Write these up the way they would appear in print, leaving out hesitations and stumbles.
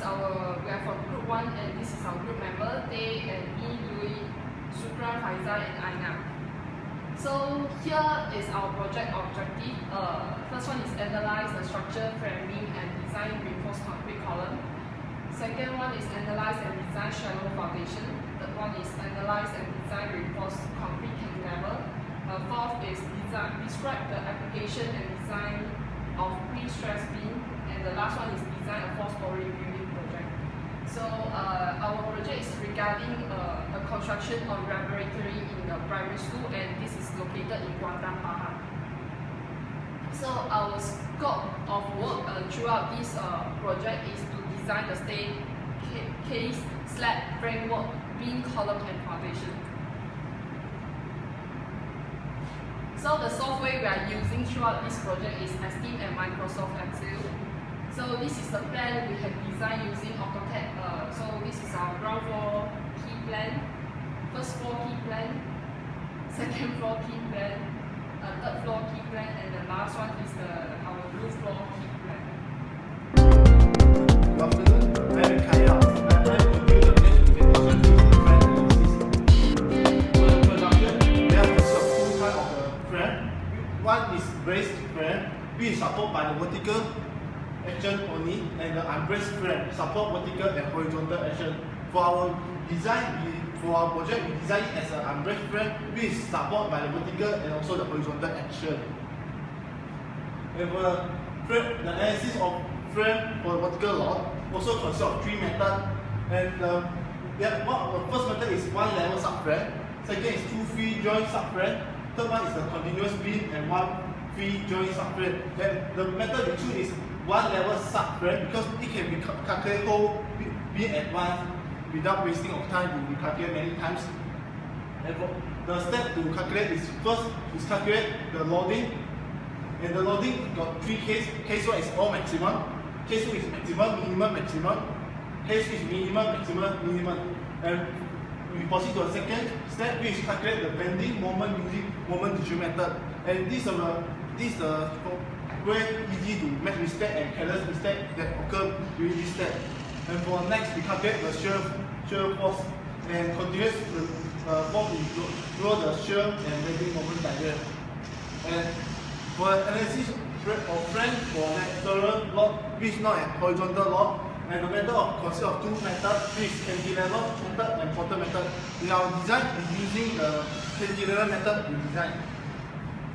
we are from group 1 and this is our group member, Tay and me, Louis, Shukran, Faizal and Aina. So here is our project objective. First one is analyze the structure, framing and design reinforced concrete column. Second one is analyze and design shallow foundation. Third one is analyze and design reinforced concrete cantilever. Fourth is describe the application and design of pre-stressed beam. And the last one is design a four-story building project. So our project is regarding a construction on laboratory in the primary school, and this is located in Kuantan, Pahang. So our scope of work throughout this project is to design the staircase, slab, framework, beam, column, and foundation. So the software we are using throughout this project is Steam and Microsoft Excel. So this is the plan we have designed using AutoCAD. So this is our ground floor key plan, first floor key plan, second floor key plan, third floor key plan, and the last one is our roof floor key plan. Good afternoon, I'm Kaya. I'm going to do the next presentation using frame analysis. For the production, we have two types of the frame. One is braced frame, which is supported by the vertical action only, and the unbraced frame support vertical and horizontal action. For our design, for our project, we design it as an unbraced frame, which is supported by the vertical and also the horizontal action. And for the analysis of frame for vertical load also consists of three methods. And the first method is one level subframe. Second is two free joint subframe. Third one is the continuous beam and one free joint subframe. Then the method we choose is one level subframe because it can be calculated whole beam at once without wasting of time. We calculate many times. And for the step to calculate is first is calculate the loading. And the loading got three cases. Case 1 is all maximum. Case 2 is maximum, minimum, maximum. Case 3 is minimum, maximum, minimum. And we proceed to the second step, which is calculate the bending moment using moment distribution method. And this is very easy to make mistake and careless mistake that occur during this step. And for next, we calculate the shear force and continuous force we draw the shear and bending moment diagram. And for analysis of frame for lateral load, which is not a horizontal load, and the method consists of two methods, which is cantilever method and portal method. In our design, we using the cantilever method to design.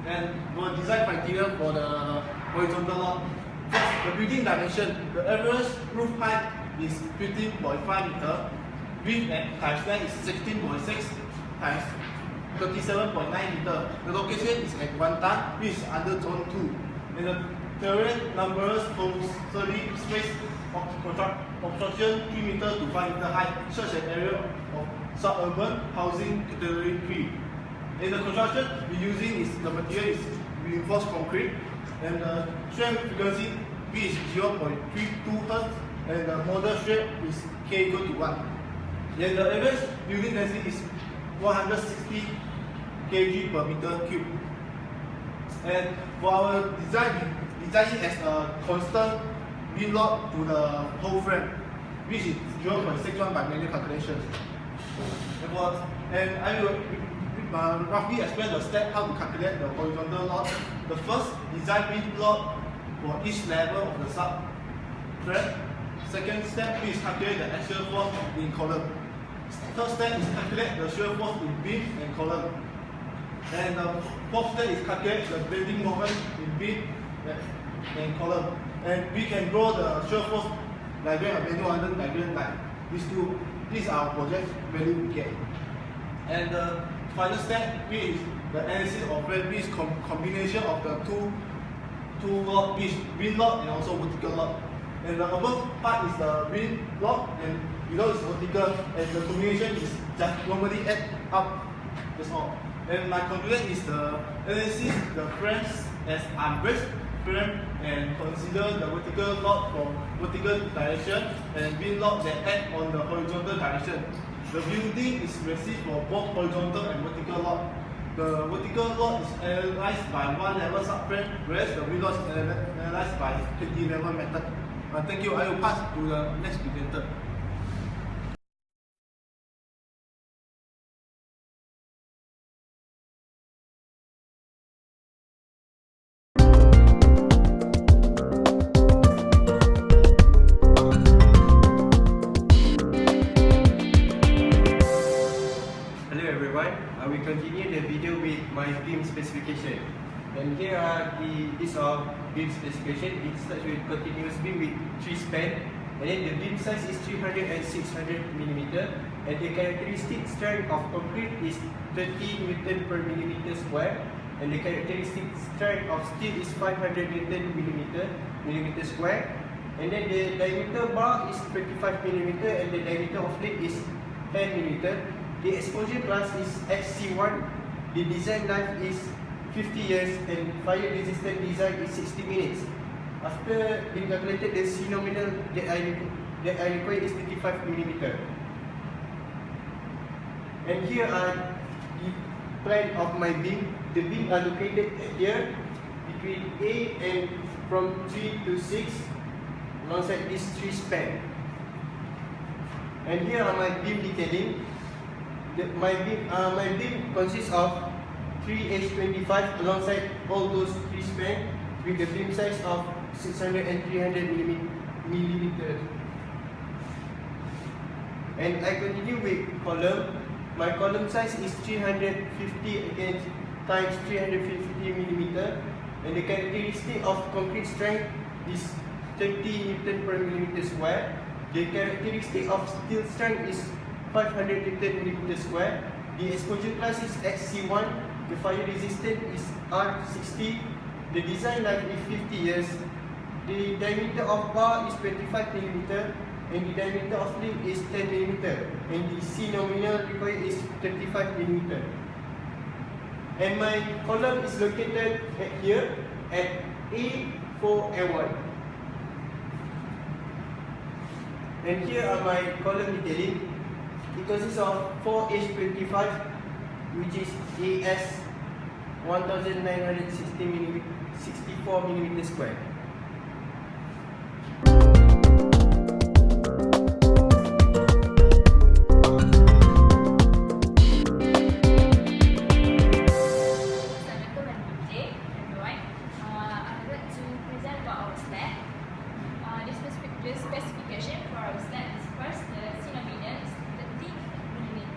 And for design criteria for the horizontal load, first, the building dimension. The average roof height is 15.5 meter, width times length is 16.6 times 37.9 meter. The location is at Kuantan, which is under zone 2. And the terrain numbers totally space of obstruction 3 meter to 5 meter high, such an area of suburban housing category 3. In the construction, we using is the material is reinforced concrete, and the strength frequency V is 0.32 Hz, and the model strength is K equal to 1. And the average building density is 160 kg per meter cube. And for our design, we design it as a constant wind load to the whole frame, which is 0.61 by manual calculation. And I will roughly explain the step how to calculate the horizontal load. The first, design wind load for each level of the sub frame. Second step is calculate the axial force in column. Third step is calculate the shear force in beam and column. And the fourth step is calculate the bending moment in beam and column. And we can draw the shear force diagram and manual diagram like these two. This is our project value we get. And the final step is the analysis of frame, which is combination of the two load, which wind load and also vertical load. And the above part is the wind load and below is vertical, and the combination is just normally add up. That's all. And my conclusion is the analysis the frames as unbraced frame and consider the vertical load from vertical direction and wind load that act on the horizontal direction. The building is received for both horizontal and vertical load. The vertical load is analyzed by one level subframe, whereas the wind load is analyzed by cantilever method. Thank you. I will pass to the next presenter. Hello everyone, I will continue the video with my beam specification. And here are these are beam specification. It starts with continuous beam with 3 span, and then the beam size is 300 and 600 millimeter, and the characteristic strength of concrete is 30 Newton per millimeter square, and the characteristic strength of steel is 500 Newton millimeter square, and then the diameter bar is 25 millimeter, and the diameter of lid is 10 millimeter. The exposure class is XC1. The design life is 50 years and fire resistant design is 60 minutes. After being calculated, the C nominal that I require is 35 millimeter. And here are the plan of my beam. The beam are located here between A and from 3 to 6 alongside these 3 span. And here are my beam detailing. My beam consists of 3H25 alongside all those 3 span with the beam size of 600 and 300 millimeters. And I continue with column. My column size is 350 against times 350 millimeter, and the characteristic of concrete strength is 30 Newton per millimeter square. The characteristic of steel strength is 500 Newton millimeter square. The exposure class is XC1. The fire resistance is R60. The design life is 50 years. The diameter of bar is 25 millimeter, and the diameter of lid is 10 millimeter, and the C nominal required is 35 millimeter. And my column is located at here at A4A1. And here are my column detailing. It consists of 4H25, which is AS 1964 mm square. The specification for our Sect is first, the C nominal is 30 mm,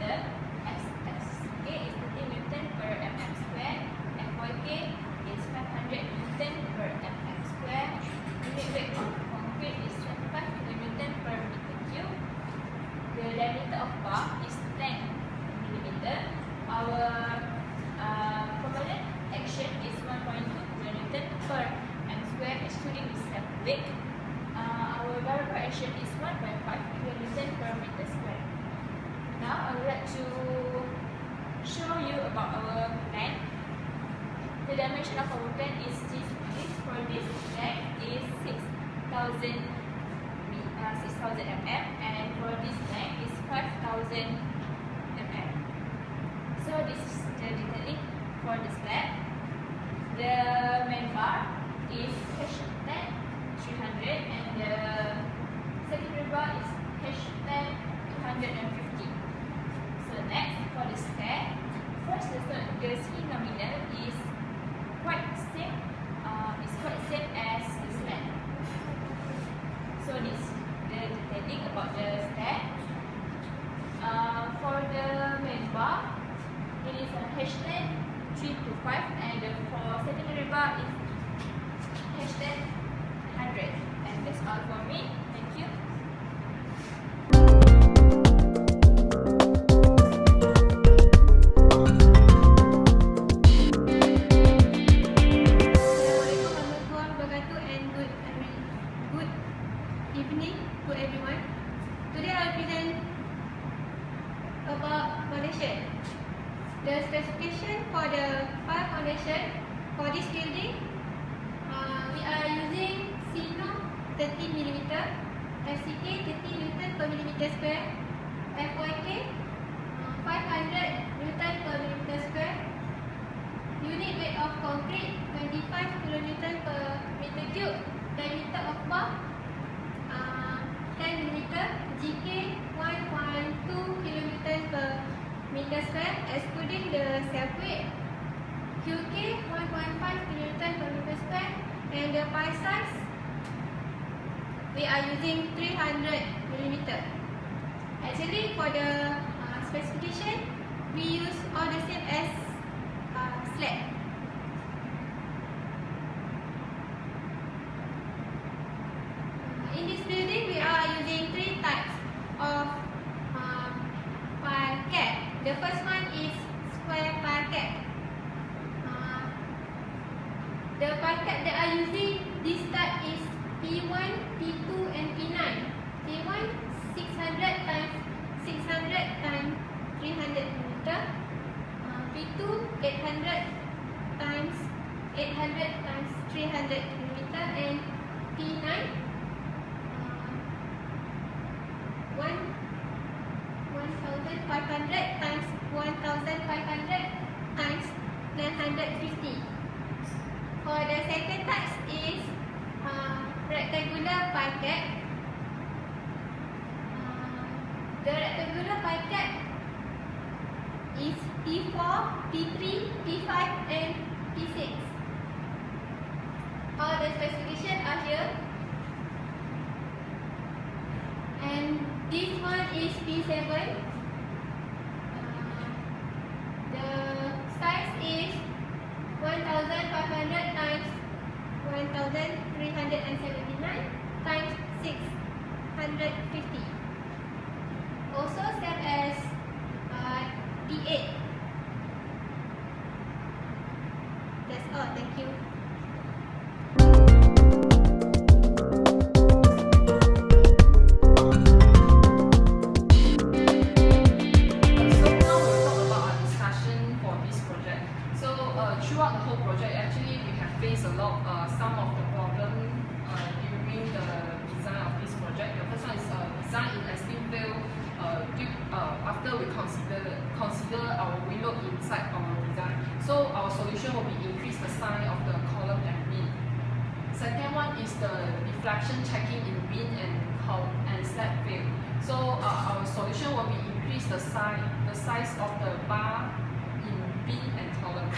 FSK is 30 Newton per mm square, FYK is 500 Newton per mm square, unit weight of concrete is 25 kN per meter cube, the diameter of bar is 10 mm, our permanent action is 1.2 kN per m square excluding the step weight. Our variable action is 1.5 kN per meter square. Now I would like to show you about our plan. The dimension of our plan is this for this plan is 6,000 mm, and for this plan is 5,000 mm. So this is the detailing for this plan. The main bar is #10 300 and the secondary bar is #10 250. So next for the stair, first the C nominal is quite same as the span. So this the detailing about the stair. For the main bar, it is a #10 3 to 5 and for secondary bar is #10 100. And that's all for me. Thank you. Assalamualaikum warahmatullahi wabarakatuh and good evening to everyone. Today I will present about foundation. The specification for the fire foundation for this building, we are using C-no 30 mm, FCK 30 Newton per millimeter square, FYK 500 Newton per millimeter square, unit weight of concrete 25 kN per meter cube, diameter of bar square excluding the self-weight. QK 1.5 kilonewton per meter square, and the pile size we are using 300 millimeter. Actually, for the specification, we use all the same as slab. In this building, we are using 3 types of parquet. The first one is square parquet. The parquet that are using this type is P1, P2 and P9. P1 600 times 600 times 300 meter. P2 800 times 800 times 300 millimeter, and P9 1500 times 1500 times 950. For the second type is rectangular parquet. The rectangular parquet is P4, P3, P5 and P6. All the specifications are here. And this one is P7. The size is 1500 times 1379 times 650. Also same as P8. That's all. Thank you. Throughout the whole project, actually we have faced some of the problem during the design of this project. The first one is design in esteem fail after we consider our window inside our design. So our solution will be increase the size of the column and beam. Second one is the deflection checking in beam and slab fail. So our solution will be increase the size of the bar in beam and column.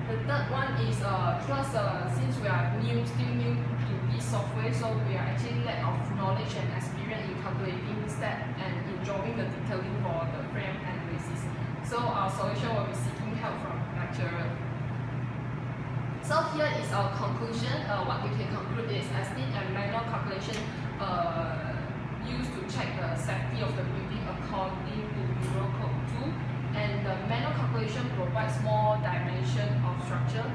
The third one is because since we are still new to this software, so we are actually lack of knowledge and experience in calculating step and in drawing the detailing for the frame analysis. So our solution will be seeking help from lecturer. So here is our conclusion. What we can conclude is esteem and manual calculation used to check the safety of the building according to Bureau Code 2. And the manual calculation provides more dimension of structure.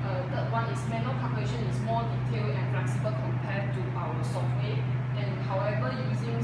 Third one is manual calculation is more detailed and flexible compared to our software. And however, using